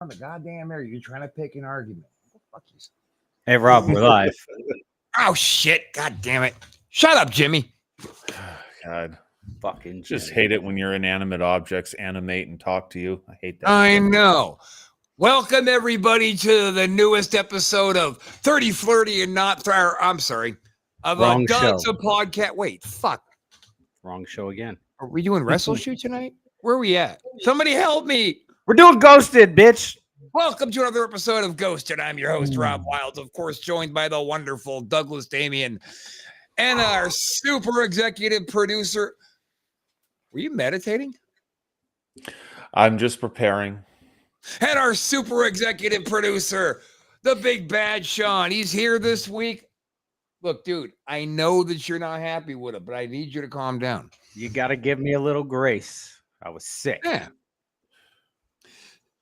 on the goddamn air. You're trying to pick an argument. Fuck you. Hey, Rob, we're live. Oh, shit. God damn it. Shut up, Jimmy. God. Fucking Just Jimmy. hate it when your inanimate objects animate and talk to you. I hate that. I know. Welcome, everybody, to the newest episode of 30, Flirty, and Not Fair. I'm sorry. Of Wrong Doug's show. a podcast. Wait, fuck. Wrong show again. Are we doing Wrestle Shoot tonight? Where are we at? Somebody help me. We're doing Ghosted, bitch. Welcome to another episode of Ghosted. I'm your host, Rob Wilds, of course, joined by the wonderful Douglas Damian and our super executive producer. Were you meditating? I'm just preparing. And our super executive producer, the big bad Sean. He's here this week. Look, dude, I know that you're not happy with it, but I need you to calm down. You got to give me a little grace. I was sick. Yeah.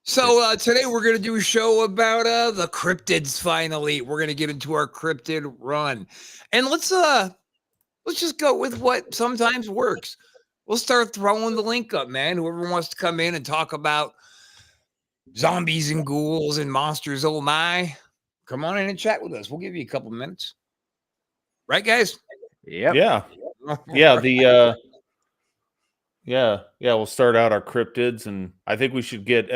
So today we're going to do a show about the cryptids. Finally, we're going to get into our cryptid run. And let's just go with what sometimes works. We'll start throwing the link up, man. Whoever wants to come in and talk about zombies and ghouls and monsters, oh my, come on in and chat with us. We'll give you a couple minutes. Right, guys? Yep. Yeah. Yeah. We'll start out our cryptids, and I think we should get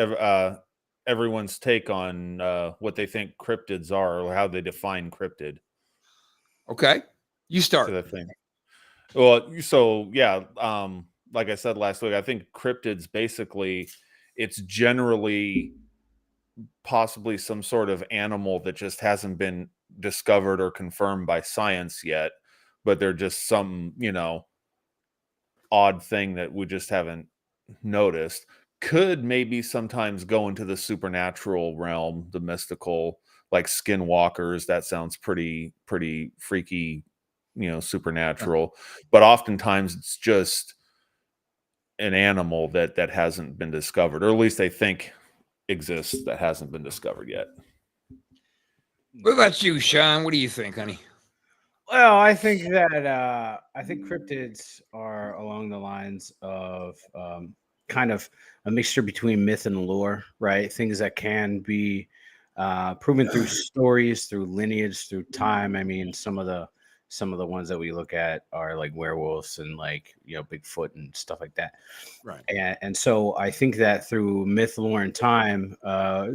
everyone's take on what they think cryptids are or how they define cryptid. Okay. You start. To the thing. Well, so yeah, like I said last week, I think cryptids basically, it's generally possibly some sort of animal that just hasn't been discovered or confirmed by science yet, but they're just some, odd thing that we just haven't noticed. Could maybe sometimes go into the supernatural realm, the mystical, like skinwalkers. That sounds pretty freaky, supernatural. But oftentimes it's just an animal that hasn't been discovered, or at least they think exists that hasn't been discovered yet. What about you, Sean? What do you think, honey? Well, I think that cryptids are along the lines of kind of a mixture between myth and lore, right? Things that can be proven through stories, through lineage, through time. I mean, some of the ones that we look at are like werewolves and like Bigfoot and stuff like that. Right. And so I think that through myth, lore, and time,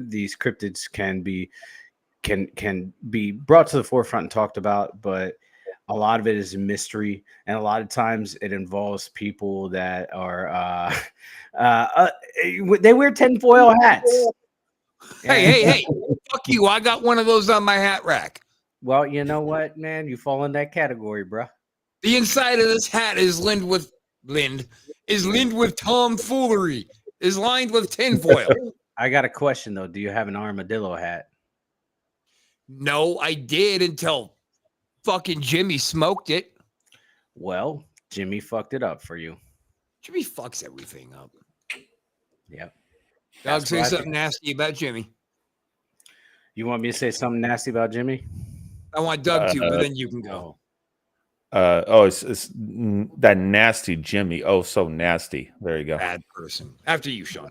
these cryptids can be brought to the forefront and talked about, but a lot of it is a mystery, and a lot of times it involves people that are they wear tinfoil hats. Hey, fuck you. I got one of those on my hat rack. Well, you know what, man? You fall in that category, bro. The inside of this hat is lined with tomfoolery, is lined with tinfoil. I got a question though. Do you have an armadillo hat? No, I did until fucking Jimmy smoked it. Well, Jimmy fucked it up for you. Jimmy fucks everything up. Yep. Doug, say something nasty about Jimmy. You want me to say something nasty about Jimmy? I want Doug to, but then you can go. It's that nasty Jimmy. Oh, so nasty. There you go. Bad person. After you, Sean.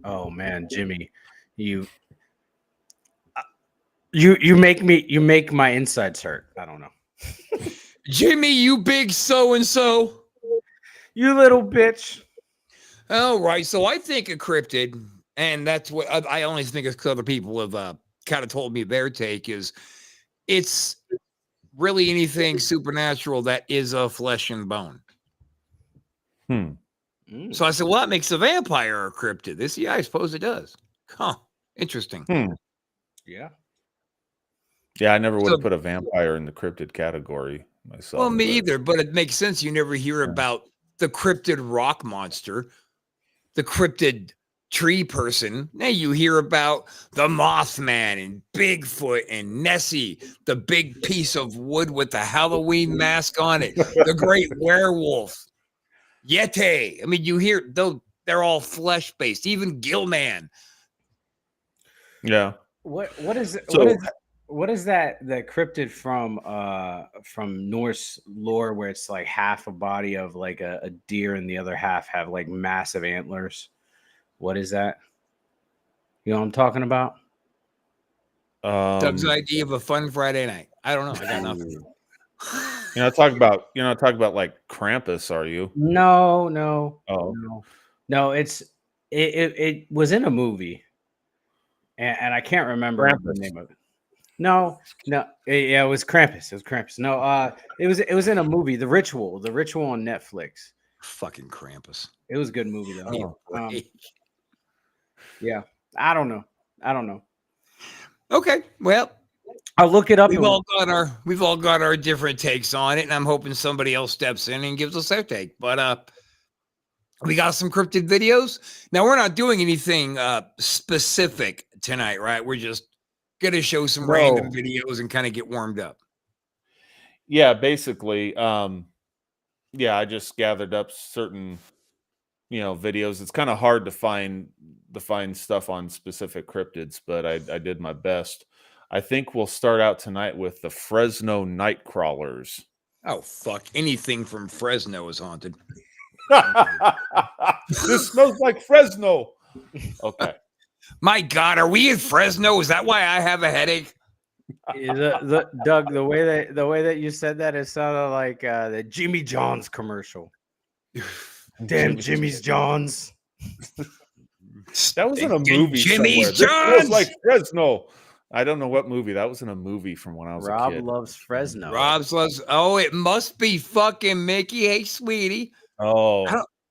Oh man, Jimmy, you make my insides hurt. I don't know. Jimmy, you big so-and-so. You little bitch. All right. So I think a cryptid, and that's what I only think of because other people have kind of told me their take is it's really anything supernatural that is of flesh and bone. So I said, well, that makes a vampire a cryptid. This, yeah, I suppose it does. Huh. Interesting. Yeah. Yeah, I never would have put a vampire in the cryptid category myself. Well, me either, but it makes sense. You never hear about the cryptid rock monster, the cryptid tree person. Now you hear about the Mothman and Bigfoot and Nessie, the big piece of wood with the Halloween mask on it, the great werewolf, Yeti. I mean, you hear though they're all flesh based, even Gilman. Yeah. What is it? So, what is that cryptid from Norse lore where it's like half a body of like a deer and the other half have like massive antlers? What is that? You know what I'm talking about? Doug's idea of a fun Friday night. I don't know. I got nothing. You're not talking about like Krampus, are you? No. Oh, No. It was in a movie, and I can't remember the Krampus. name of it. No. Yeah, it was Krampus. It was Krampus. No, it was in a movie, The Ritual on Netflix. Fucking Krampus. It was a good movie though. Yeah, right. Yeah, I don't know. Okay, well, I'll look it up. we've all got our different takes on it, and I'm hoping somebody else steps in and gives us their take. But we got some cryptid videos. Now we're not doing anything specific tonight, right? We're just gonna show some random videos and kind of get warmed up. yeah, basically. Yeah, I just gathered up certain, videos. It's kind of hard to find stuff on specific cryptids, but I did my best. I think we'll start out tonight with the Fresno night crawlers. Oh fuck! Anything from Fresno is haunted. This smells like Fresno. Okay. My God, are we in Fresno? Is that why I have a headache? Doug, the way that you said that, it sounded like the Jimmy John's commercial. Damn Jimmy's John's. That was in a movie. Jimmy's somewhere. This John's. feels like Fresno. I don't know what movie. That was in a movie from when I was a Rob kid. loves Fresno. Rob's loves. Oh, it must be fucking Mickey. Hey, sweetie. Oh,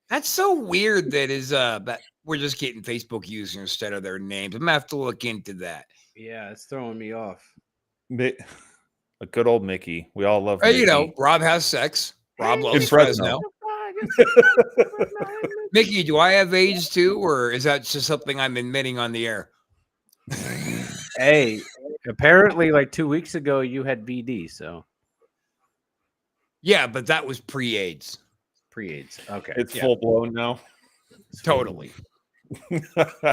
That's so weird. That is but we're just getting Facebook users instead of their names. I'm gonna have to look into that. Yeah, it's throwing me off. a good old Mickey. We all love. Mickey. You know, Rob has sex. Rob loves Fresno. Mickey, do I have AIDS too, or is that just something I'm admitting on the air? Hey, apparently, like 2 weeks ago, you had BD. So Yeah, but that was pre-AIDS. pre-AIDS. Okay, It's full blown now. Totally.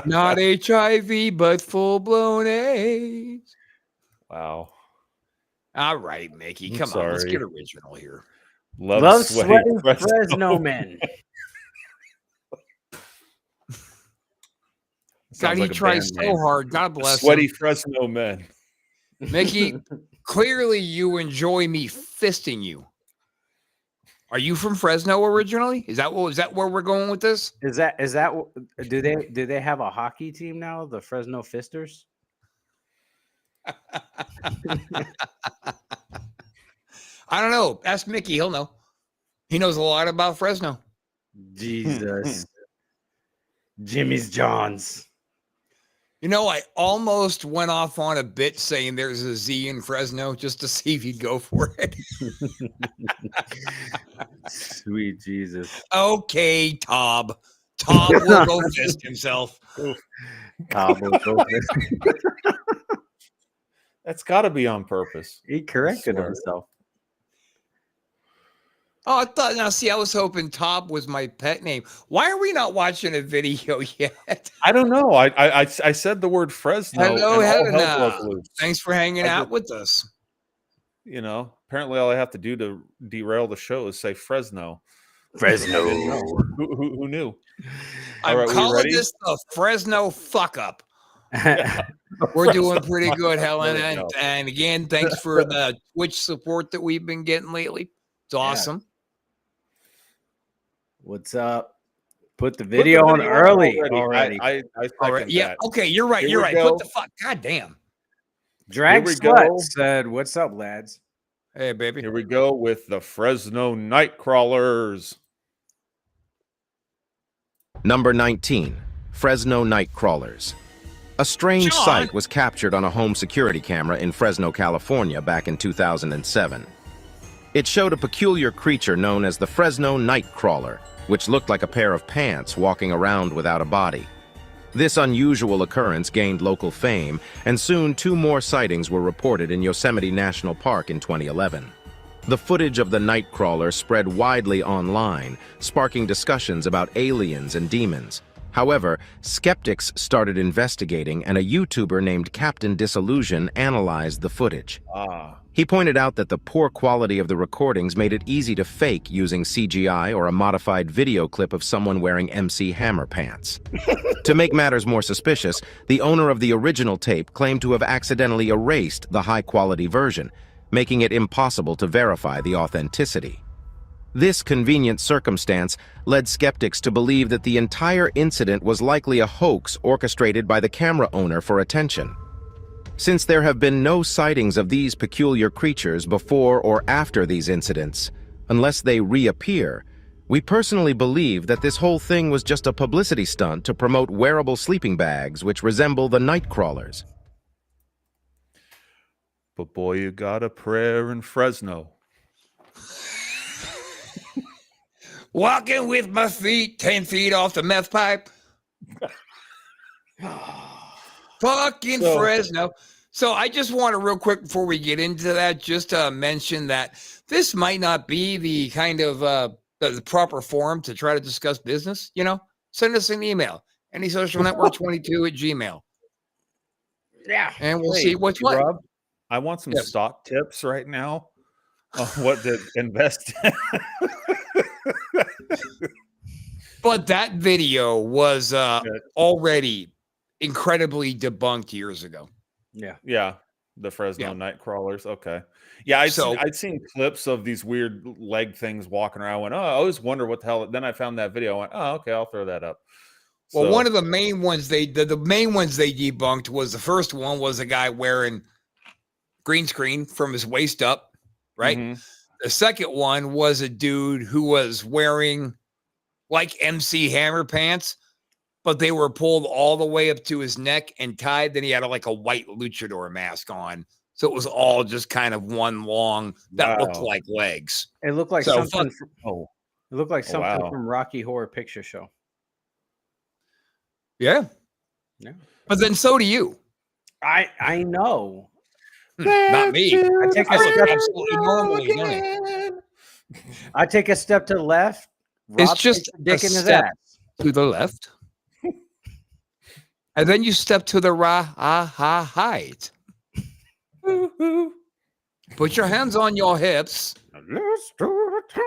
Not HIV, but full-blown AIDS. Wow. All right, Mickey. I'm Come on, let's sorry. get original here. love sweaty Fresno men. God, he tries so hard. God bless Sweaty him. Fresno men. Mickey, clearly you enjoy me fisting you. Are you from Fresno originally? Is that where we're going with this? Is that do they have a hockey team now, the Fresno Fisters? I don't know. Ask Mickey. He'll know. He knows a lot about Fresno. Jesus. Jimmy's John's. You know, I almost went off on a bit saying there's a Z in Fresno just to see if he'd go for it. Sweet Jesus. Okay, Tob. Tob will go fist himself. Tob will go fist. That's got to be on purpose. He corrected swear. himself. Oh, I was hoping Tob was my pet name. Why are we not watching a video yet? I don't know. I said the word Fresno. Hello, and all hell Helena. broke loose. Thanks for hanging out with us. Apparently all I have to do to derail the show is say Fresno. Fresno. Who knew? I'm right, we calling ready? this the Fresno fuck up. Yeah. We're doing pretty good, Helen. There we go. And again, thanks for the Twitch support that we've been getting lately. It's awesome. What's up? Put the video on early already. I second Yeah. that. Okay. You're right. Here You're we right. go. Put the fuck. God damn. Drag Here we Slut go. said, "What's up, lads?" Hey, baby. Here we go with the Fresno night crawlers. Number 19, Fresno night crawlers. A strange John. sight was captured on a home security camera in Fresno, California back in 2007. It showed a peculiar creature known as the Fresno night crawler, which looked like a pair of pants walking around without a body. This unusual occurrence gained local fame, and soon 2 more sightings were reported in Yosemite National Park in 2011. The footage of the night crawler spread widely online, sparking discussions about aliens and demons. However, skeptics started investigating, and a YouTuber named Captain Disillusion analyzed the footage. He pointed out that the poor quality of the recordings made it easy to fake using CGI or a modified video clip of someone wearing MC Hammer pants. To make matters more suspicious, the owner of the original tape claimed to have accidentally erased the high-quality version, making it impossible to verify the authenticity. This convenient circumstance led skeptics to believe that the entire incident was likely a hoax orchestrated by the camera owner for attention. Since there have been no sightings of these peculiar creatures before or after these incidents, unless they reappear, we personally believe that this whole thing was just a publicity stunt to promote wearable sleeping bags which resemble the night crawlers. But boy, you got a prayer in Fresno. Walking with my feet 10 feet off the meth pipe. Fucking Fresno. So I just want to real quick before we get into that, just mention that this might not be the kind of the proper forum to try to discuss business. Send us an email, anysocialnetwork22@gmail. Yeah. And we'll see what's what. Rob, I want some stock tips right now on what to invest in. But that video was already incredibly debunked years ago. Yeah, the Fresno night crawlers. Okay, yeah, I'd seen clips of these weird leg things walking around. I went, oh, I always wonder what the hell. Then I found that video. I went, oh, okay, I'll throw that up. Well, one of the main ones the main ones they debunked was the first one was a guy wearing green screen from his waist up, right? Mm-hmm. The second one was a dude who was wearing like MC Hammer pants, but they were pulled all the way up to his neck and tied. Then he had like a white luchador mask on. So it was all just kind of one long that looked like legs. It looked like something from Rocky Horror Picture Show. Yeah. But then so do you. I know. Not me. I take a step absolutely normally, don't I? I take a step to the left. Rob it's just a dick in his step ass. To the left. And then you step to the right. Put your hands on your hips. Let's do the time.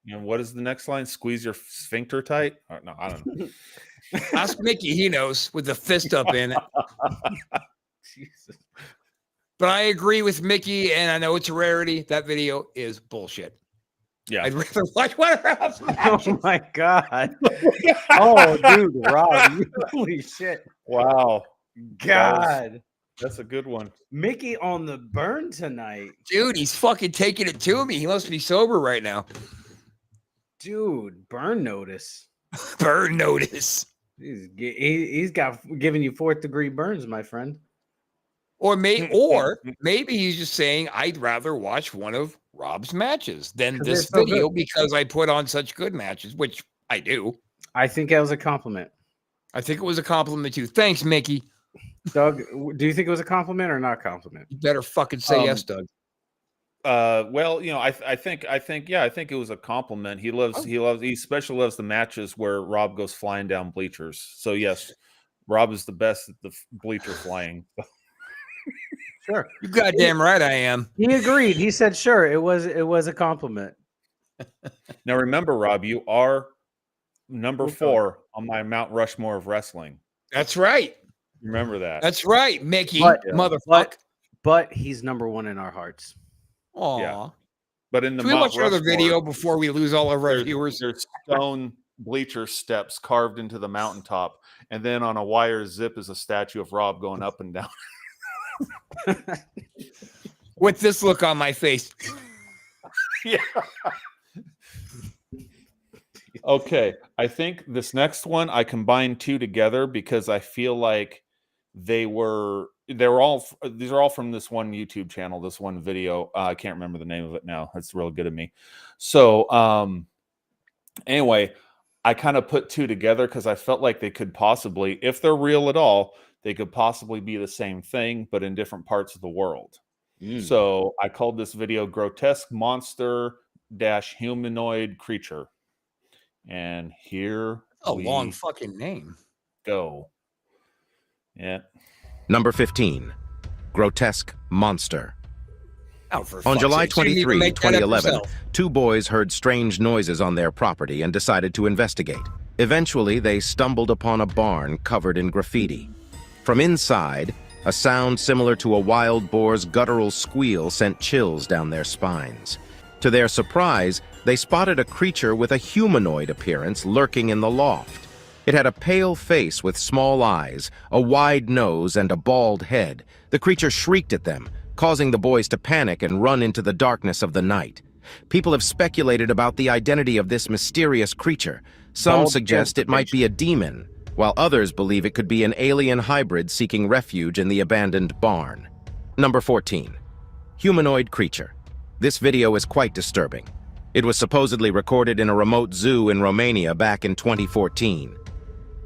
And what is the next line? Squeeze your sphincter tight? No, I don't know. Ask Mickey. He knows with the fist up in it. Jesus. But I agree with Mickey, and I know it's a rarity. That video is bullshit. Yeah. I'd rather watch one else. Oh my God. Oh, dude, Rob. Holy shit. Wow. God. That's a good one. Mickey on the burn tonight. Dude, he's fucking taking it to me. He must be sober right now. Dude, burn notice. Burn notice. He's got giving you 4th-degree burns, my friend. Or maybe he's just saying, I'd rather watch one of Rob's matches than this video because I put on such good matches, which I do. I think that was a compliment. I think it was a compliment too. Thanks, Mickey. Doug, do you think it was a compliment or not a compliment? You better fucking say yes, Doug. Well, I think it was a compliment. He especially loves the matches where Rob goes flying down bleachers. So yes, Rob is the best at the bleacher flying. Sure. You goddamn right I am. He agreed. He said, sure, it was a compliment. Now remember, Rob, you are number 4 on my Mount Rushmore of wrestling. That's right. Remember that. That's right, Mickey. Motherfucker. But he's number 1 in our hearts. Aw. Yeah. But in the Can we watch another video before we lose all of our viewers? There's stone bleacher steps carved into the mountaintop, and then on a wire zip is a statue of Rob going up and down. With this look on my face. Yeah. Okay. I think this next one I combined 2 together because I feel like these are all from this one YouTube channel, this one video. I can't remember the name of it now. That's real good of me. So anyway, I kind of put 2 together because I felt like they could possibly, if they're real at all, they could possibly be the same thing, but in different parts of the world. So I called this video Grotesque Monster - Humanoid Creature. And here A long we fucking name. go. Yeah. Number 15. Grotesque Monster. Oh, for On fuck's July sake. Shouldn't even 23, make that up 2011, yourself. 2 boys heard strange noises on their property and decided to investigate. Eventually, they stumbled upon a barn covered in graffiti. From inside, a sound similar to a wild boar's guttural squeal sent chills down their spines. To their surprise, they spotted a creature with a humanoid appearance lurking in the loft. It had a pale face with small eyes, a wide nose, and a bald head. The creature shrieked at them, causing the boys to panic and run into the darkness of the night. People have speculated about the identity of this mysterious creature. Some suggest it might be a demon, while others believe it could be an alien hybrid seeking refuge in the abandoned barn. Number 14. Humanoid Creature. This video is quite disturbing. It was supposedly recorded in a remote zoo in Romania back in 2014.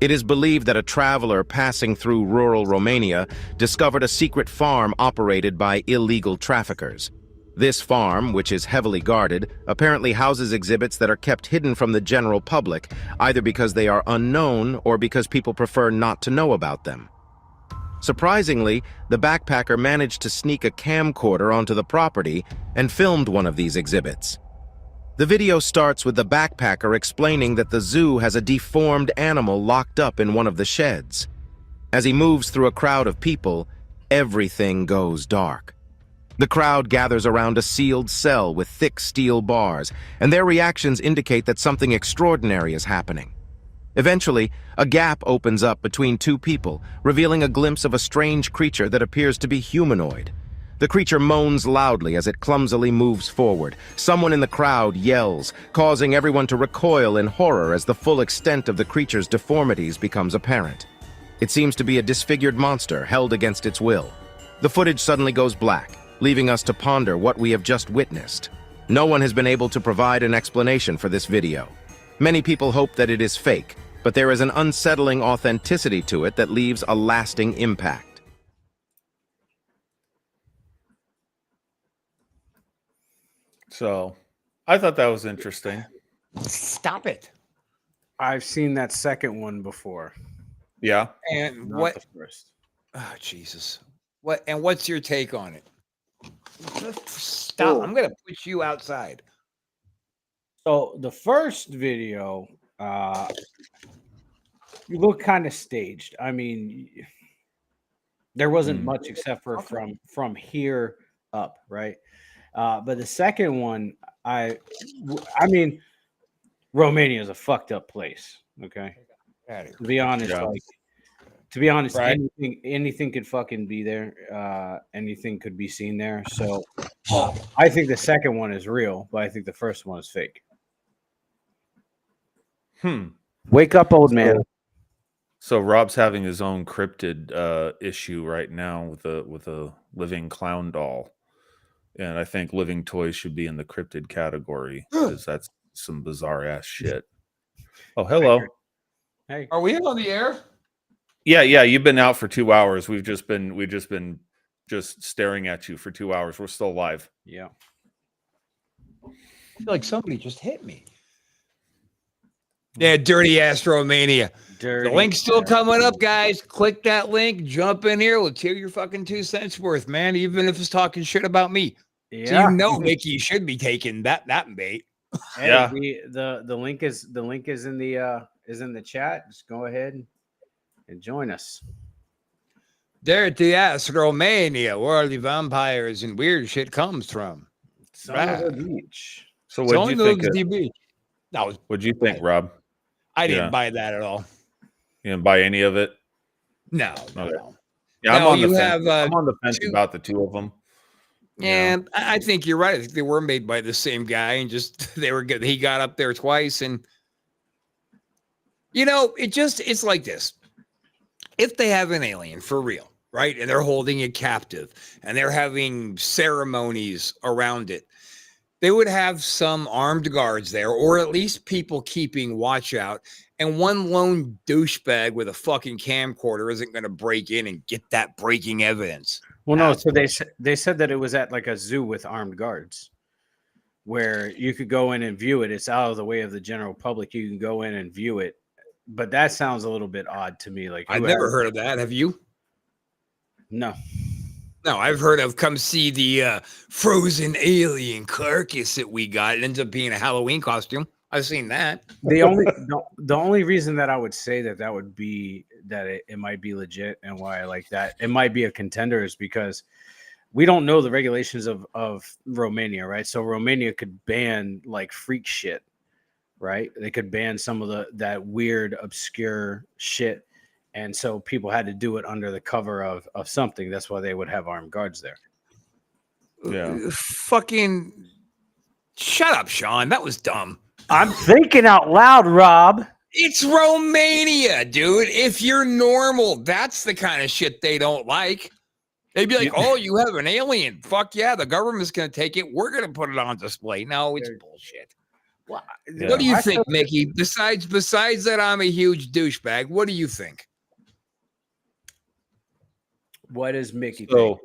It is believed that a traveler passing through rural Romania discovered a secret farm operated by illegal traffickers. This farm, which is heavily guarded, apparently houses exhibits that are kept hidden from the general public, either because they are unknown or because people prefer not to know about them. Surprisingly, the backpacker managed to sneak a camcorder onto the property and filmed one of these exhibits. The video starts with the backpacker explaining that the zoo has a deformed animal locked up in one of the sheds. As he moves through a crowd of people, everything goes dark. The crowd gathers around a sealed cell with thick steel bars, and their reactions indicate that something extraordinary is happening. Eventually, a gap opens up between 2 people, revealing a glimpse of a strange creature that appears to be humanoid. The creature moans loudly as it clumsily moves forward. Someone in the crowd yells, causing everyone to recoil in horror as the full extent of the creature's deformities becomes apparent. It seems to be a disfigured monster held against its will. The footage suddenly goes black, leaving us to ponder what we have just witnessed. No one has been able to provide an explanation for this video. Many people hope that it is fake, but there is an unsettling authenticity to it that leaves a lasting impact. So I thought that was interesting. Stop it. I've seen that second one before. Yeah. And Not what? the first. Oh, Jesus. What? And what's your take on it? Stop. I'm going to put you outside. So the first video, you look kind of staged. I mean, there wasn't much except for from here up, right? But the second one, I mean, Romania is a fucked up place. Okay, to be honest, Yeah. Right. anything could fucking be there. Anything could be seen there. So I think the second one is real, but I think the first one is fake. Wake up, old man. So Rob's having his own cryptid issue right now with a living clown doll. And I think living toys should be in the cryptid category because that's some bizarre ass shit. Oh, hello. Hey, Are we on the air? Yeah, you've been out for 2 hours. We've just been staring at you for 2 hours. We're still live. yeah. I feel like somebody just hit me. Yeah, dirty ass Romania. Dirty. The link's still coming up, guys. Click that link. Jump in here. Let's hear your fucking 2 cents worth, man. Even if it's talking shit about me. Yeah. So you know, Mickey, you should be taking that bait. Hey, Yeah. The link is in the chat. Just go ahead and join us. Dirty ass Romania, where the vampires and weird shit comes from. Son of a beach. So what'd you think? No, What'd you think, Rob? I didn't Yeah. buy that at all. You didn't buy any of it? No. Okay. No. Yeah, No, I'm on the you fence. have, I'm on the fence 2 about the 2 of them. Yeah, I think you're right. I think they were made by the same guy, and just they were good. He got up there twice, and it's like this. If they have an alien for real, right, and they're holding it captive, and they're having ceremonies around it, they would have some armed guards there, or at least people keeping watch out. And one lone douchebag with a fucking camcorder isn't going to break in and get that breaking evidence. Well, no. That's So they said that it was at like a zoo with armed guards, where you could go in and view it. It's out of the way of the general public. You can go in and view it but that sounds a little bit odd to me. Like I've never heard of that. Have you? No. No, I've heard of come see the frozen alien carcass that we got. It ends up being a Halloween costume. I've seen that. The only reason that I would say that would be that it might be legit and why I like that it might be a contender is because we don't know the regulations of Romania, right? So Romania could ban like freak shit, right? They could ban some of that weird, obscure shit. And so people had to do it under the cover of something. That's why they would have armed guards there. Yeah. Fucking shut up, Sean. That was dumb. I'm thinking out loud, Rob. It's Romania, dude. If you're normal, that's the kind of shit they don't like. They'd be like, oh, you have an alien. Fuck yeah, the government's going to take it. We're going to put it on display. No, it's bullshit. Well, what do you think, Mickey? Besides that, I'm a huge douchebag. What do you think? What is Mickey think?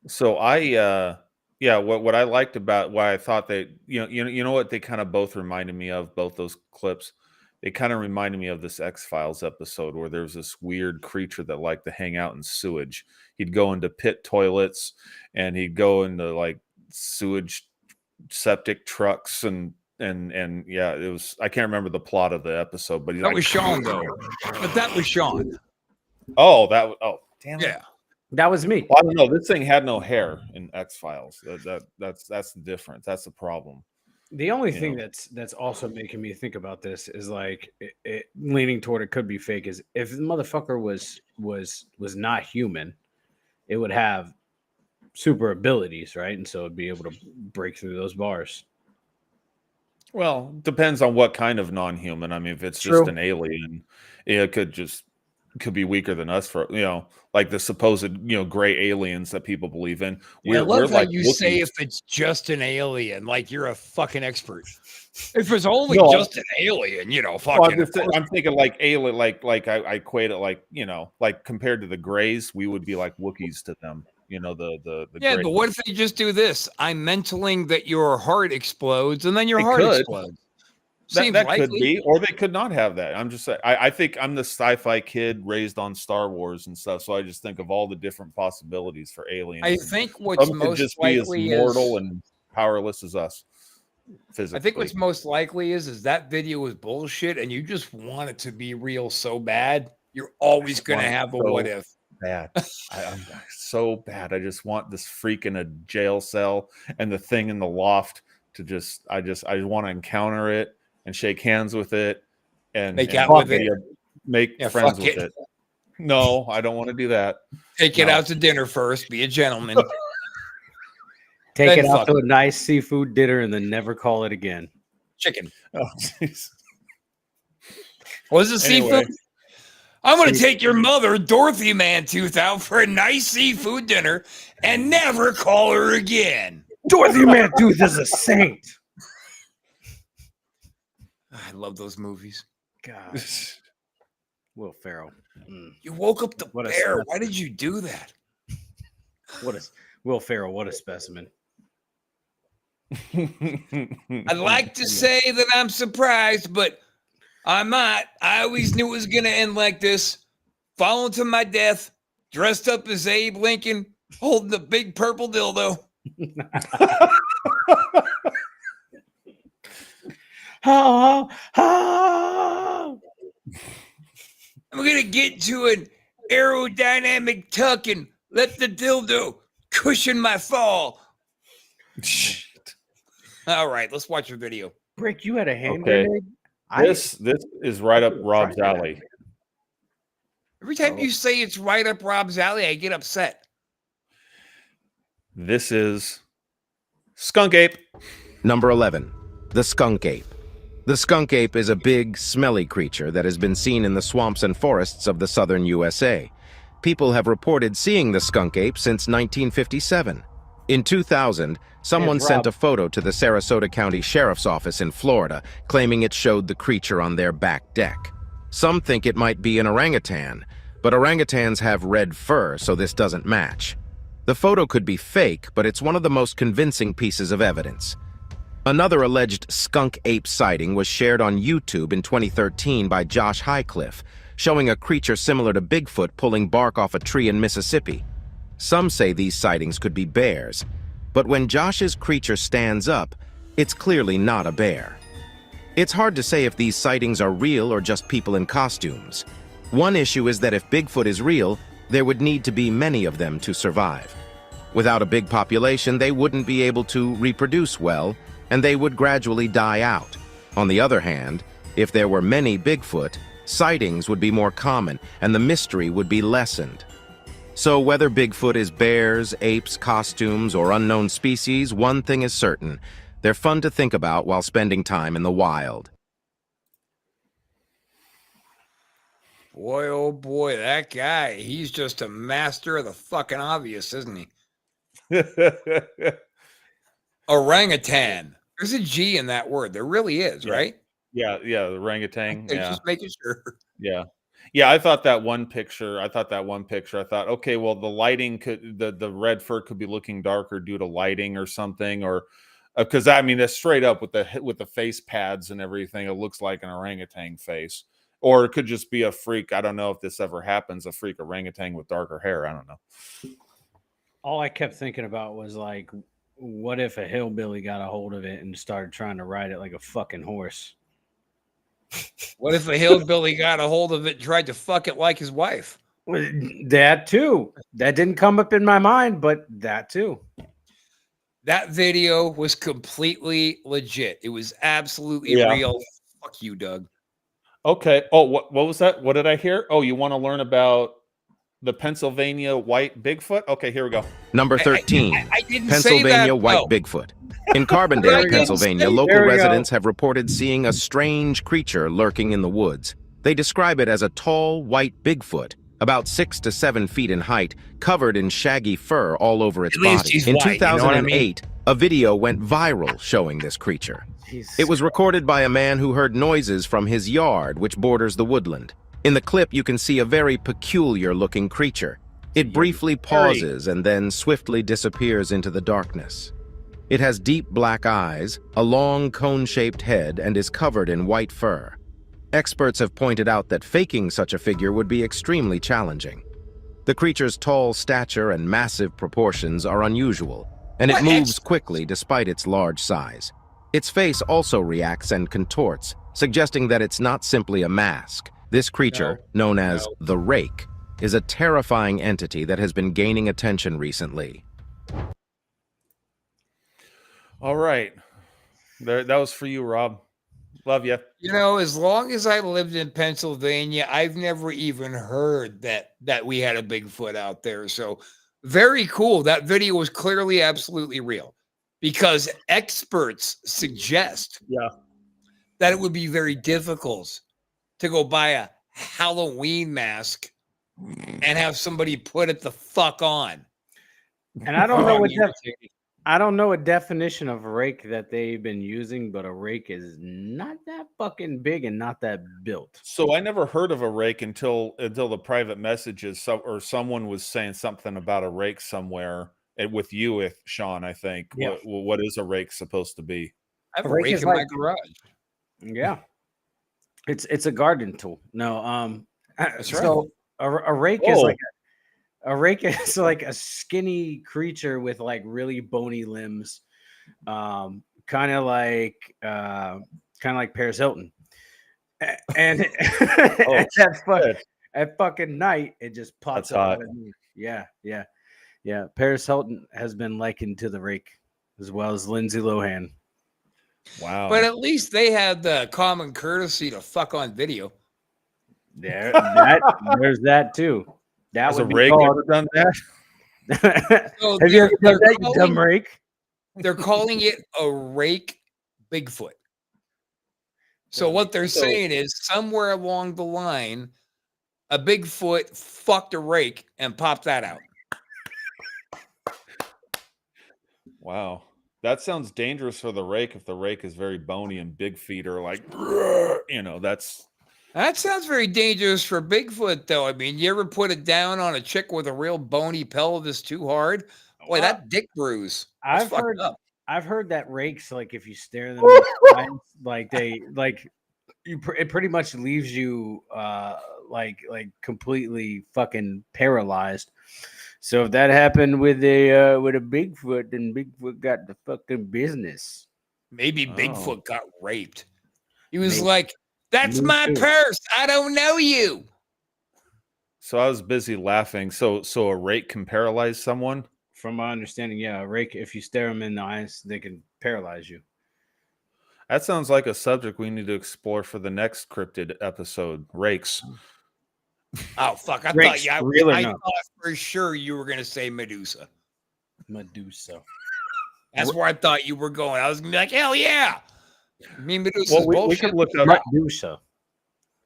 So I what I liked about why I thought they you know what they kind of both reminded me of, both those clips. They kind of reminded me of this X-Files episode where there's this weird creature that liked to hang out in sewage. He'd go into pit toilets and he'd go into like sewage septic trucks and yeah, it was, I can't remember the plot of the episode, but that was Sean though. But that was Sean. Oh, damn it. Yeah. That was me. Well, I don't know. This thing had no hair in X-Files. That's the difference. That's the problem. The only thing that's also making me think about this is like it leaning toward it could be fake. Is if the motherfucker was not human, it would have super abilities, right? And so it'd be able to break through those bars. Well, depends on what kind of non-human. I mean, if it's just an alien, it could be weaker than us for, like the supposed, gray aliens that people believe in. I love how you say if it's just an alien, like you're a fucking expert. If it's only just an alien, fucking. Well, I'm thinking like alien, like I equate it like, like compared to the grays, we would be like Wookiees to them. The yeah, but what if they just do this? I'm mentaling that your heart explodes and then your heart explodes. That could be, or they could not have that. I'm just saying. I think I'm the sci-fi kid raised on Star Wars and stuff, so I just think of all the different possibilities for aliens. I think what's most just likely be as mortal and powerless as us. Physically. I think what's most likely is that video was bullshit, and you just want it to be real so bad. You're always going to have a what if. Bad. I'm so bad. I just want this freak in a jail cell and the thing in the loft to I want to encounter it and shake hands with it and make out with it. Make friends with it. No, I don't want to do that. Take it out to dinner first. Be a gentleman. Take it out to a nice seafood dinner and then never call it again. Chicken. Oh, jeez. Was it seafood? I'm going to take your mother, Dorothy Mantooth, out for a nice seafood dinner and never call her again. Dorothy Mantooth is a saint. I love those movies. God. Will Ferrell. You woke up the bear. Why did you do that? Will Ferrell, what a specimen. I'd like to say that I'm surprised, but I'm not. I always knew it was going to end like this. Falling to my death, dressed up as Abe Lincoln, holding a big purple dildo. I'm going to get to an aerodynamic tuck and let the dildo cushion my fall. All right, let's watch a video. Brick, you had a hand grenade? This is right up Rob's alley. Every time you say it's right up Rob's alley, I get upset. This is Skunk Ape. Number 11, the skunk ape. The skunk ape is a big, smelly creature that has been seen in the swamps and forests of the southern USA. People have reported seeing the skunk ape since 1957. In 2000, someone sent a photo to the Sarasota County Sheriff's Office in Florida, claiming it showed the creature on their back deck. Some think it might be an orangutan, but orangutans have red fur, so this doesn't match. The photo could be fake, but it's one of the most convincing pieces of evidence. Another alleged skunk ape sighting was shared on YouTube in 2013 by Josh Highcliffe, showing a creature similar to Bigfoot pulling bark off a tree in Mississippi. Some say these sightings could be bears, but when Josh's creature stands up, it's clearly not a bear. It's hard to say if these sightings are real or just people in costumes. One issue is that if Bigfoot is real, there would need to be many of them to survive. Without a big population, they wouldn't be able to reproduce well, and they would gradually die out. On the other hand, if there were many Bigfoot, sightings would be more common, and the mystery would be lessened. So whether Bigfoot is bears, apes, costumes, or unknown species, one thing is certain: they're fun to think about while spending time in the wild. Boy, oh boy, that guy, he's just a master of the fucking obvious, isn't he? Orangutan. There's a G in that word. There really is, Yeah. right? Yeah, the orangutan. Okay, Yeah, just making sure. yeah, yeah. I thought that one picture. I thought, okay, well, the lighting could the red fur could be looking darker due to lighting or something, or because I mean, that's straight up with the face pads and everything. It looks like an orangutan face, or it could just be a freak. I don't know if this ever happens. A freak orangutan with darker hair. I don't know. All I kept thinking about was like, what if a hillbilly got a hold of it and started trying to ride it like a fucking horse? What if a hillbilly got a hold of it and tried to fuck it like his wife? Well, that too. That didn't come up in my mind, but that too. That video was completely legit. It was absolutely Yeah. real. Fuck you, Doug. Okay. Oh, what was that? What did I hear? Oh, you want to learn about the Pennsylvania white Bigfoot? Okay, here we go. Number 13, I didn't say Pennsylvania that. white No. Bigfoot. In I Carbondale, didn't Pennsylvania, say- local There we go. residents have reported seeing a strange creature lurking in the woods. They describe it as a tall, white Bigfoot, about 6 to 7 feet in height, covered in shaggy fur all over its At least body. he's In white, you know what I mean? 2008, a video went viral showing this creature. Jesus. It was recorded by a man who heard noises from his yard, which borders the woodland. In the clip, you can see a very peculiar-looking creature. It briefly pauses and then swiftly disappears into the darkness. It has deep black eyes, a long cone-shaped head, and is covered in white fur. Experts have pointed out that faking such a figure would be extremely challenging. The creature's tall stature and massive proportions are unusual, and it What moves quickly despite its large size. Its face also reacts and contorts, suggesting that it's not simply a mask. This creature, known as the Rake, is a terrifying entity that has been gaining attention recently. All right. That was for you, Rob. Love you. You know, as long as I lived in Pennsylvania, I've never even heard that we had a Bigfoot out there. So very cool. That video was clearly absolutely real, because experts suggest that it would be very difficult to go buy a Halloween mask and have somebody put it the fuck on. And I don't know what I don't know a definition of rake that they've been using, but a rake is not that fucking big and not that built. So I never heard of a rake until the private messages, or someone was saying something about a rake somewhere with you, with Sean, I think. Yeah. What is a rake supposed to be? I have a rake rake is in my like- garage. Yeah. It's a garden tool. No, That's right. so a rake is like a rake is like a skinny creature with like really bony limbs, kind of like Paris Hilton, and at fucking night it just pops That's up. hot. Yeah. Paris Hilton has been likened to the rake, as well as Lindsay Lohan. Wow. But at least they had the common courtesy to fuck on video. There's that too. That Has a would be rake called. ever done that? So Have you ever done that, you calling- dumb rake? They're calling it a rake Bigfoot. So what they're saying is somewhere along the line, a Bigfoot fucked a rake and popped that out. Wow. That sounds dangerous for the rake if the rake is very bony and big feet are like, That sounds very dangerous for Bigfoot, though. I mean, you ever put it down on a chick with a real bony pelvis too hard? Boy, that dick bruise. That's I've fucked heard up. I've heard that rakes, like if you stare them in the eyes, like it pretty much leaves you like completely fucking paralyzed. So if that happened with a Bigfoot, then Bigfoot got the fucking business. Maybe Oh. Bigfoot got raped. He was Maybe. like, "That's Me my too. purse. I don't know you." So I was busy laughing. So a rake can paralyze someone? From my understanding, yeah, a rake, if you stare them in the eyes, they can paralyze you. That sounds like a subject we need to explore for the next cryptid episode. Rakes. Oh fuck! Rakes, real or no? thought for sure you were gonna say Medusa. Medusa. That's where I thought you were going. I was gonna be like, "Hell yeah!" I mean, Medusa's Well, we bullshit. could look up. Medusa.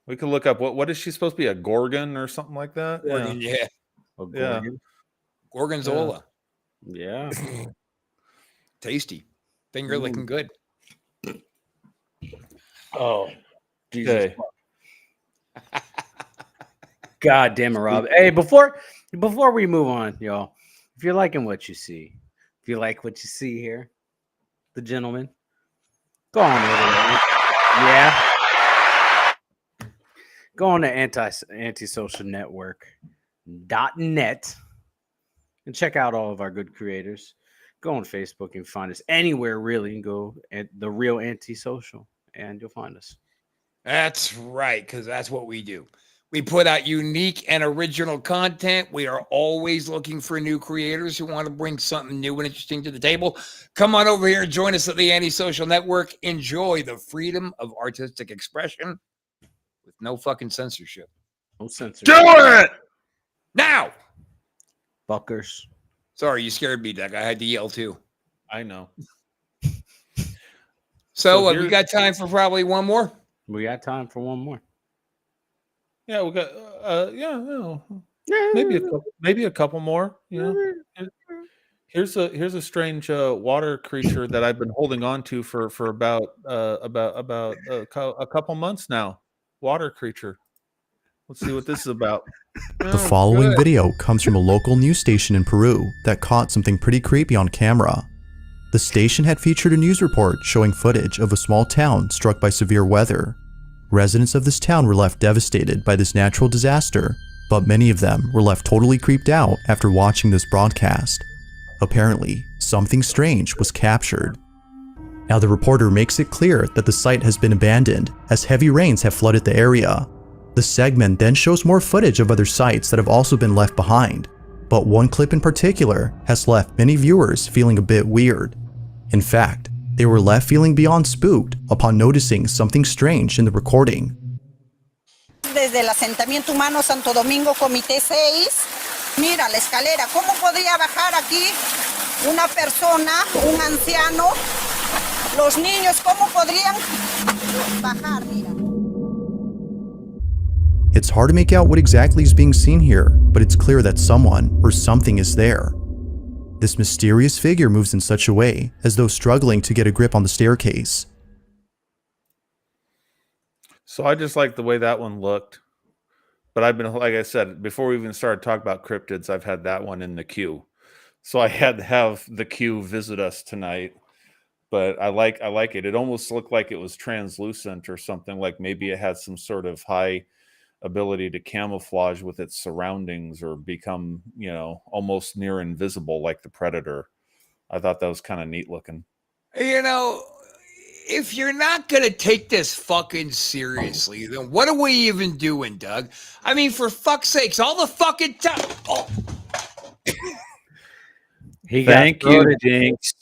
We could look up what is she supposed to be, a gorgon or something like that? Gorgon, yeah. A Yeah. gorgon. Gorgonzola. Yeah. Tasty. Finger licking good. Oh, Jesus. Okay. God damn it, Rob. Hey, before we move on, y'all, if you're liking what you see, if you like what you see here, the gentleman, go on over there. Yeah. Go on to antisocialnetwork.net and check out all of our good creators. Go on Facebook and find us anywhere, really, and go at The Real Antisocial, and you'll find us. That's right, because that's what we do. We put out unique and original content. We are always looking for new creators who want to bring something new and interesting to the table. Come on over here and join us at the Antisocial Network. Enjoy the freedom of artistic expression with no fucking censorship. No censorship. Do it! Now! Fuckers. Sorry, you scared me, Doug. I had to yell too. I know. So we here's- got time for probably one more. We got time for one more. Yeah, we got maybe a couple more. Yeah. Here's a strange water creature that I've been holding on to for about a couple months now. Water creature. Let's see what this is about. The following video comes from a local news station in Peru that caught something pretty creepy on camera. The station had featured a news report showing footage of a small town struck by severe weather. Residents of this town were left devastated by this natural disaster, but many of them were left totally creeped out after watching this broadcast. Apparently, something strange was captured. Now the reporter makes it clear that the site has been abandoned as heavy rains have flooded the area. The segment then shows more footage of other sites that have also been left behind, but one clip in particular has left many viewers feeling a bit weird. In fact, they were left feeling beyond spooked upon noticing something strange in the recording. Desde el asentamiento humano Santo Domingo, Comité 6, mira la escalera, ¿cómo podría bajar aquí una persona, un anciano? Los niños, ¿cómo podrían bajar? Mira. It's hard to make out what exactly is being seen here, but it's clear that someone or something is there. This mysterious figure moves in such a way as though struggling to get a grip on the staircase. So I just like the way that one looked. But I've been, like I said, before we even started talking about cryptids, I've had that one in the queue. So I had to have the queue visit us tonight. But I like it. It almost looked like it was translucent or something, like maybe it had some sort of high ability to camouflage with its surroundings or become, almost near invisible like the predator. I thought that was kind of neat looking. If you're not going to take this fucking seriously, then what are we even doing, Doug? I mean, for fuck's sakes, all the fucking time. Oh. Thank you, Jinx.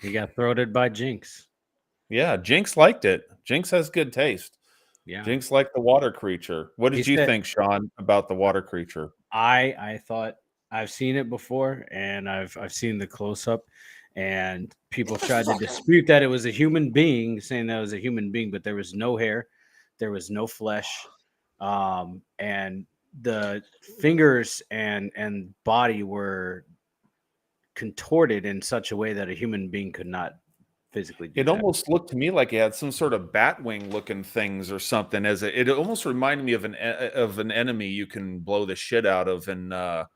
He got throated by Jinx. Yeah, Jinx liked it. Jinx has good taste. Yeah. Jinx liked the water creature. What did you think, Sean, about the water creature? I thought I've seen it before, and I've seen the close up, and people tried to dispute that it was a human being, saying that it was a human being, but there was no hair, there was no flesh, and the fingers and body were contorted in such a way that a human being could not physically do it that. Almost looked to me like it had some sort of bat wing looking things or something. It almost reminded me of an enemy you can blow the shit out of in the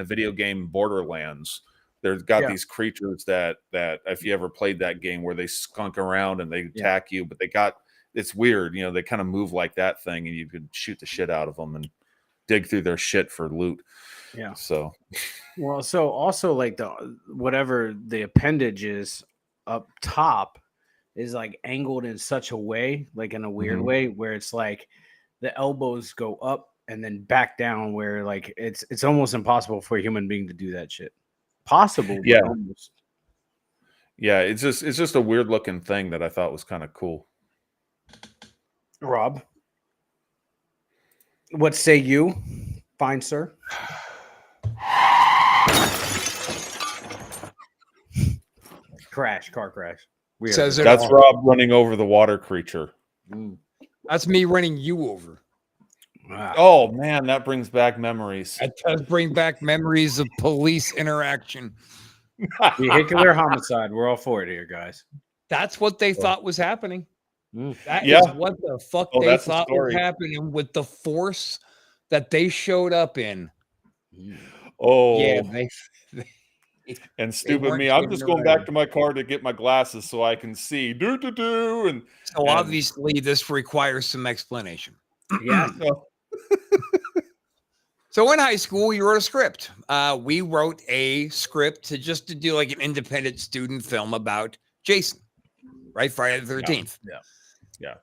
video game Borderlands. There's got these creatures that if you ever played that game where they skunk around and they attack you, but it's weird, they kind of move like that thing, and you could shoot the shit out of them and dig through their shit for loot. Yeah. So, well, so also like whatever the appendage is up top is like angled in such a way, like in a weird way, where it's like the elbows go up and then back down, where like it's almost impossible for a human being to do that shit. Possible, but almost. Yeah, it's just a weird looking thing that I thought was kind of cool. Rob, what say you, fine sir? Car crash. Says it That's all. Rob running over the water creature. That's me running you over. Oh man, that brings back memories. That does bring back memories of police interaction. Vehicular homicide. We're all for it here, guys. That's what they thought was happening. That Yeah. is what the fuck they that's the thought was story. happening with the force that they showed up in. Oh, Yeah, and stupid weren't me. I'm getting just it going right. back to my car to get my glasses so I can see. And so obviously this requires some explanation. Yeah. So in high school, we wrote a script. We wrote a script to do like an independent student film about Jason, right? Friday the 13th. Yeah.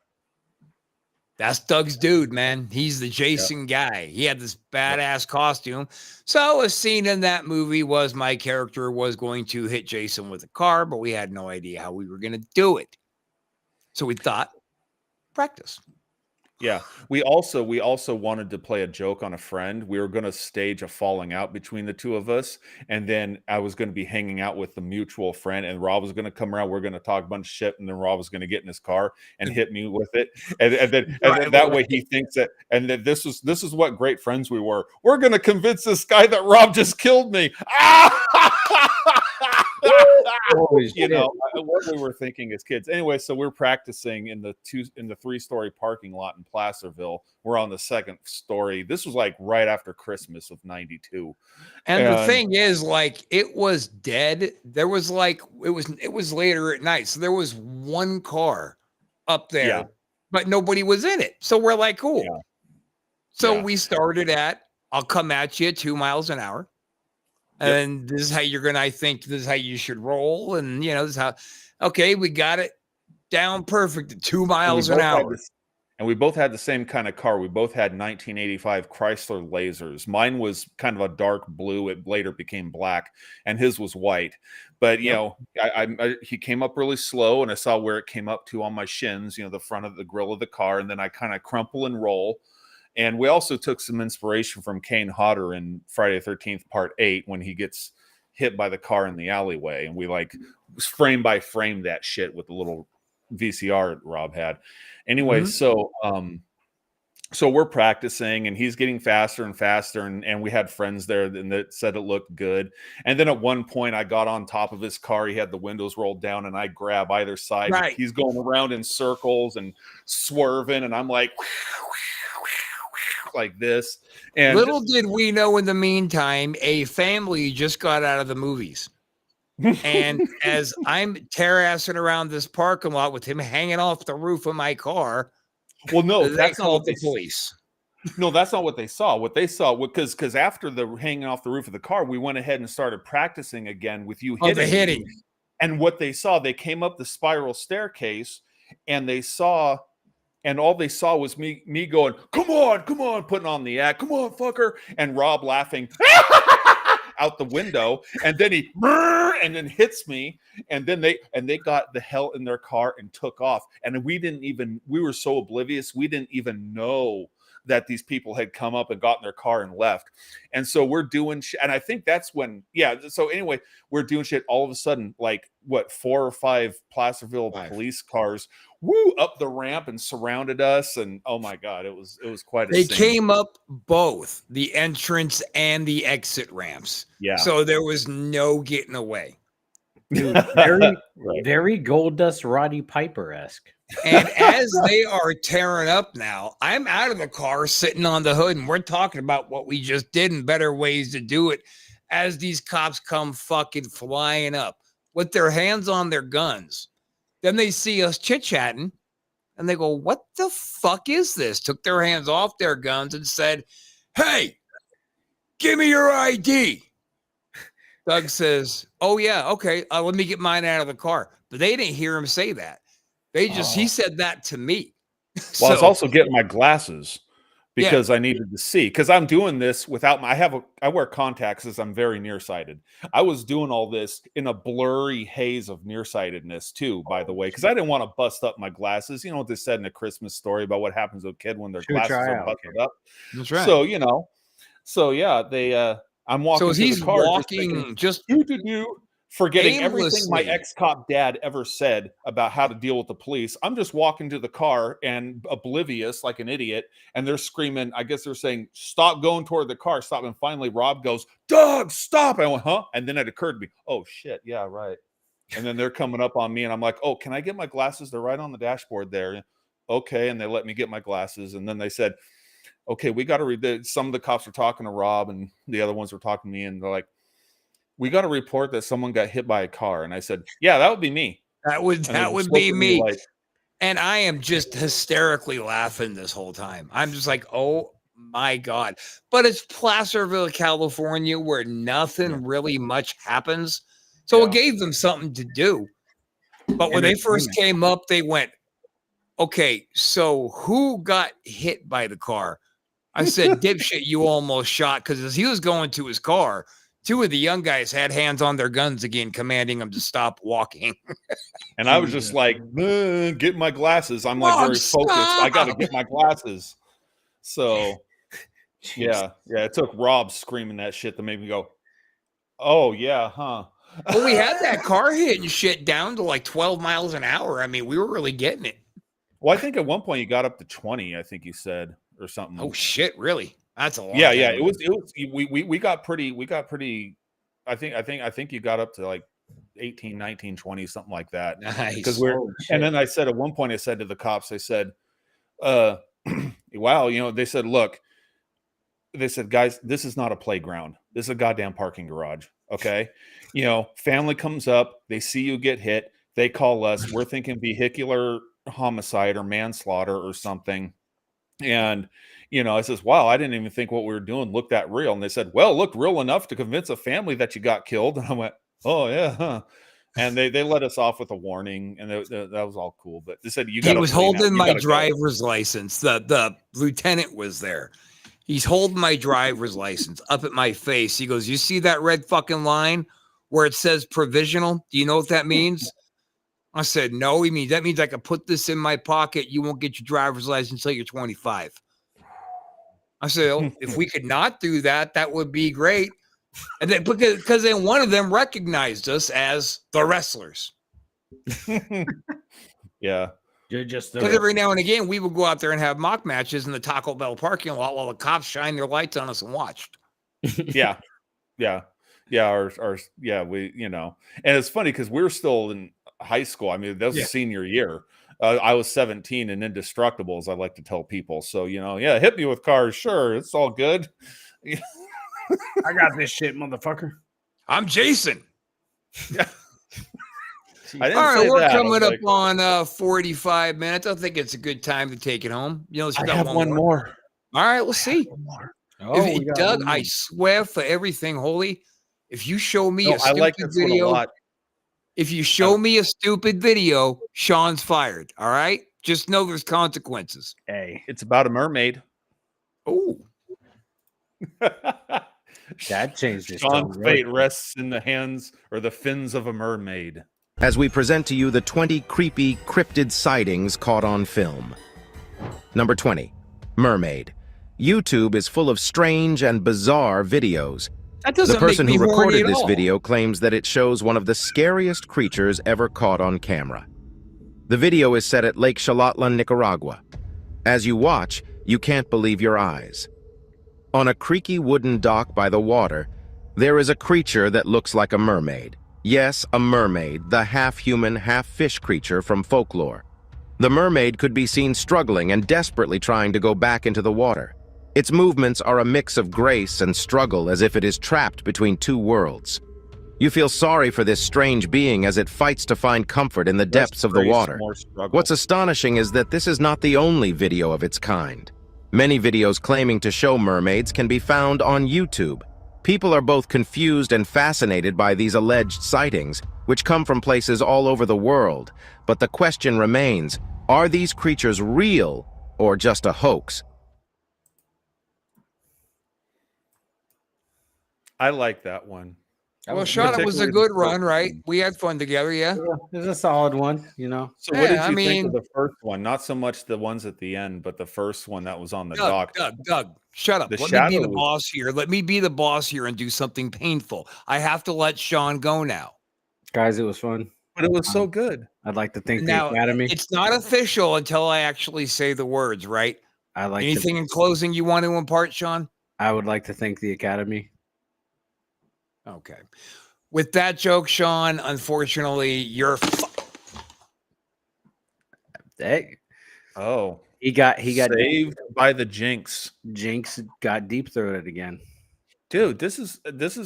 That's Doug's dude, man. He's the Jason guy. He had this badass costume. So a scene in that movie was my character was going to hit Jason with a car, but we had no idea how we were going to do it. So we thought, practice. Yeah, we also wanted to play a joke on a friend. We were going to stage a falling out between the two of us, and then I was going to be hanging out with the mutual friend, and Rob was going to come around. We're going to talk a bunch of shit, and then Rob was going to get in his car and hit me with it, and then that way he thinks that, and then this is what great friends we were. We're going to convince this guy that Rob just killed me. What we were thinking as kids. Anyway, so we're practicing in the 3-story parking lot in Placerville. We're on the 2nd story. This was like right after Christmas of '92. And the thing is, like, it was dead. There was like it was later at night, so there was one car up there, but nobody was in it. So we're like, cool. Yeah. So we started at, I'll come at you 2 miles an hour. And this is how I think this is how you should roll. And, this is how, okay, we got it down perfect at 2 miles an hour. And we both had the same kind of car. We both had 1985 Chrysler Lasers. Mine was kind of a dark blue. It later became black, and his was white. But, he came up really slow, and I saw where it came up to on my shins, the front of the grill of the car. And then I kind of crumple and roll. And we also took some inspiration from Kane Hodder in Friday the 13th, Part 8, when he gets hit by the car in the alleyway. And we like frame by frame that shit with the little VCR Rob had. Anyway, so we're practicing, and he's getting faster and faster. And we had friends there that said it looked good. And then at one point I got on top of his car. He had the windows rolled down, and I grab either side. Right. He's going around in circles and swerving. And I'm like, like this. And little did we know in the meantime, a family just got out of the movies. And as I'm terrassing around this parking lot with him hanging off the roof of my car, well, no, that's not the police. No, that's not what they saw. What they saw, because after the hanging off the roof of the car, we went ahead and started practicing again with you hitting. The hitting. And what they saw, they came up the spiral staircase, and they saw. And all they saw was me going, come on, putting on the act. Come on, fucker. And Rob laughing out the window. And then he hits me. And then they got the hell in their car and took off. And we were so oblivious. We didn't even know that these people had come up and got in their car and left. And so we're doing shit. And I think that's when, so anyway, we're doing shit. All of a sudden, like 4 or 5 Placerville police cars up the ramp and surrounded us. And oh my God, it was quite a They scene. came up both the entrance and the exit ramps. Yeah. So there was no getting away. Dude, very Goldust Roddy Piper-esque. And as they are tearing up now, I'm out of the car sitting on the hood, and we're talking about what we just did and better ways to do it. as these cops come fucking flying up with their hands on their guns. Then they see us chit-chatting and they go, what the fuck is this? Took their hands off their guns and said, hey, give me your ID. Doug says, oh, yeah, okay, let me get mine out of the car. But they didn't hear him say that. He said that to me. Well, I was also getting my glasses because I needed to see. Because I'm doing this without I wear contacts as I'm very nearsighted. I was doing all this in a blurry haze of nearsightedness too, by the way, because I didn't want to bust up my glasses. You know what they said in a Christmas story about what happens to a kid when their glasses are busted up? That's right. So, I'm walking so to he's the car walking forgetting everything my aimlessly. ex-cop dad ever said about how to deal with the police. I'm just walking to the car and oblivious like an idiot, and they're screaming. I guess they're saying, stop going toward the car, stop. And finally Rob goes, Doug, stop. I went, huh? And then it occurred to me, oh shit, yeah, right. And then they're coming up on me and I'm like, oh, can I get my glasses? They're right on the dashboard there. Okay. And they let me get my glasses. And then they said, okay, we got to read some of the cops were talking to Rob and the other ones were talking to me, and they're like, we got to report that someone got hit by a car. And I said, yeah, that would be me. That would be me. And I am just hysterically laughing this whole time. I'm just like, oh my God. But it's Placerville, California, where nothing really much happens. So it gave them something to do. But when they first came up, they went, okay, so who got hit by the car? I said, dipshit, you almost shot. Because as he was going to his car, two of the young guys had hands on their guns again, commanding him to stop walking. And I was just like, get my glasses. I'm like very focused. I got to get my glasses. So, yeah. It took Rob screaming that shit to make me go, oh, yeah, huh? Well, we had that car hitting shit down to like 12 miles an hour. I mean, we were really getting it. Well, I think at one point you got up to 20, I think you said, or something. Oh, shit, really? That's a lot. Yeah. It was we got pretty. I think you got up to like 18, 19, 20, something like that. Nice. Because and then I said at one point, I said to the cops, I said, wow, they said, look, they said, guys, this is not a playground. This is a goddamn parking garage. Okay. Family comes up, they see you get hit, they call us, we're thinking vehicular homicide or manslaughter or something. And I says, wow, I didn't even think what we were doing looked that real. And they said, well, it looked real enough to convince a family that you got killed. And I went, oh yeah, huh? And they let us off with a warning, and that was all cool. But they said he was holding my driver's license. The lieutenant was there. He's holding my driver's license up at my face. He goes, you see that red fucking line where it says provisional? Do you know what that means? I said, no. That means I can put this in my pocket. You won't get your driver's license until you're 25. I said, oh, if we could not do that, that would be great. And then because then one of them recognized us as the wrestlers. Yeah. You're just because every now and again we would go out there and have mock matches in the Taco Bell parking lot while the cops shine their lights on us and watched. Yeah. Or we, and it's funny because we were still in high school. I mean, that was a senior year. I was 17 and indestructible, as I like to tell people. So, hit me with cars. Sure. It's all good. I got this shit, motherfucker. I'm Jason. All right, we're coming up on 45 minutes. I think it's a good time to take it home. I have one more. All right, we'll see. Doug, I swear for everything holy, if you show me a stupid video, if you show me a stupid video, Sean's fired. All right, just know there's consequences. Hey, it's about a mermaid. Oh, that changed it. Sean's fate rests in the hands or the fins of a mermaid. As we present to you the 20 creepy cryptid sightings caught on film. Number 20, mermaid. YouTube is full of strange and bizarre videos. The person who recorded this video claims that it shows one of the scariest creatures ever caught on camera. The video is set at Lake Xalotla, Nicaragua. As you watch, you can't believe your eyes. On a creaky wooden dock by the water, there is a creature that looks like a mermaid. Yes, a mermaid, the half-human, half-fish creature from folklore. The mermaid could be seen struggling and desperately trying to go back into the water. Its movements are a mix of grace and struggle, as if it is trapped between two worlds. You feel sorry for this strange being as it fights to find comfort in the Less depths of the grace, water. more struggle. What's astonishing is that this is not the only video of its kind. Many videos claiming to show mermaids can be found on YouTube. People are both confused and fascinated by these alleged sightings, which come from places all over the world. But the question remains, are these creatures real or just a hoax? I like that one. Well, Sean, it was a Particularly good the run, first right? one. We had fun together, yeah. It was a solid one, you know. So what did Yeah, I you think of mean- the first one? Not so much the ones at the end, but the first one that was on the Doug, dock. Doug, shut up. The Let me be shadow the was- boss here. Let me be the boss here and do something painful. I have to let Sean go now. Guys, it was fun. But it was so good. I'd like to thank Now, the Academy. it's not official until I actually say the words, right? I like Anything to, in closing you want to impart, Sean? I would like to thank the Academy. Okay. With that joke, Sean, unfortunately, you're Hey, Oh, he got saved by the jinx. Jinx got deep throated again. Dude, this is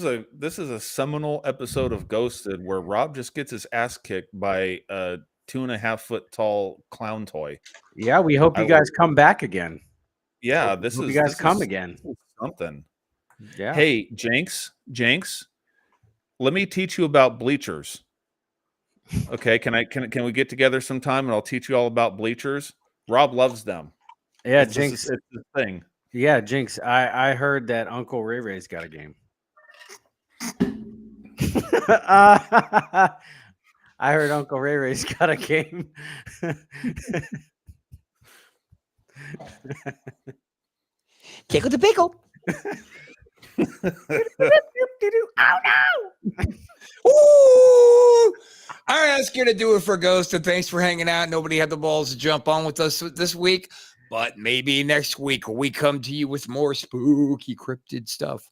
a seminal episode of Ghosted where Rob just gets his ass kicked by a 2.5 foot tall clown toy. Yeah, we hope you I guys come back again. Yeah, Hope this you is guys this come is- again. this is something. Yeah. Hey, Jinx, let me teach you about bleachers. Okay, can we get together sometime and I'll teach you all about bleachers? Rob loves them. Yeah, It's just- Jinx. it's the thing. Yeah, Jinx. I heard that Uncle Ray Ray's got a game. I heard Uncle Ray Ray's got a game. tickle the pickle. Oh no! Ooh! All right, that's going to do it for Ghost. And thanks for hanging out. Nobody had the balls to jump on with us this week, but maybe next week we come to you with more spooky cryptid stuff.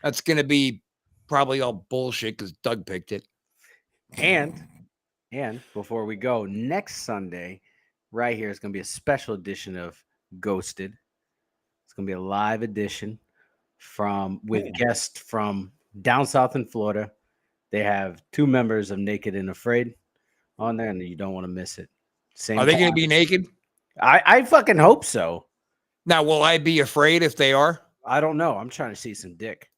That's going to be probably all bullshit because Doug picked it. And before we go, next Sunday, right here is going to be a special edition of Ghosted. It's going to be a live edition with guests from down south in Florida. They have 2 members of Naked and Afraid on there, and you don't want to miss it. Are they going time. to be naked? I fucking hope so. Now, will I be afraid if they are? I don't know. I'm trying to see some dick.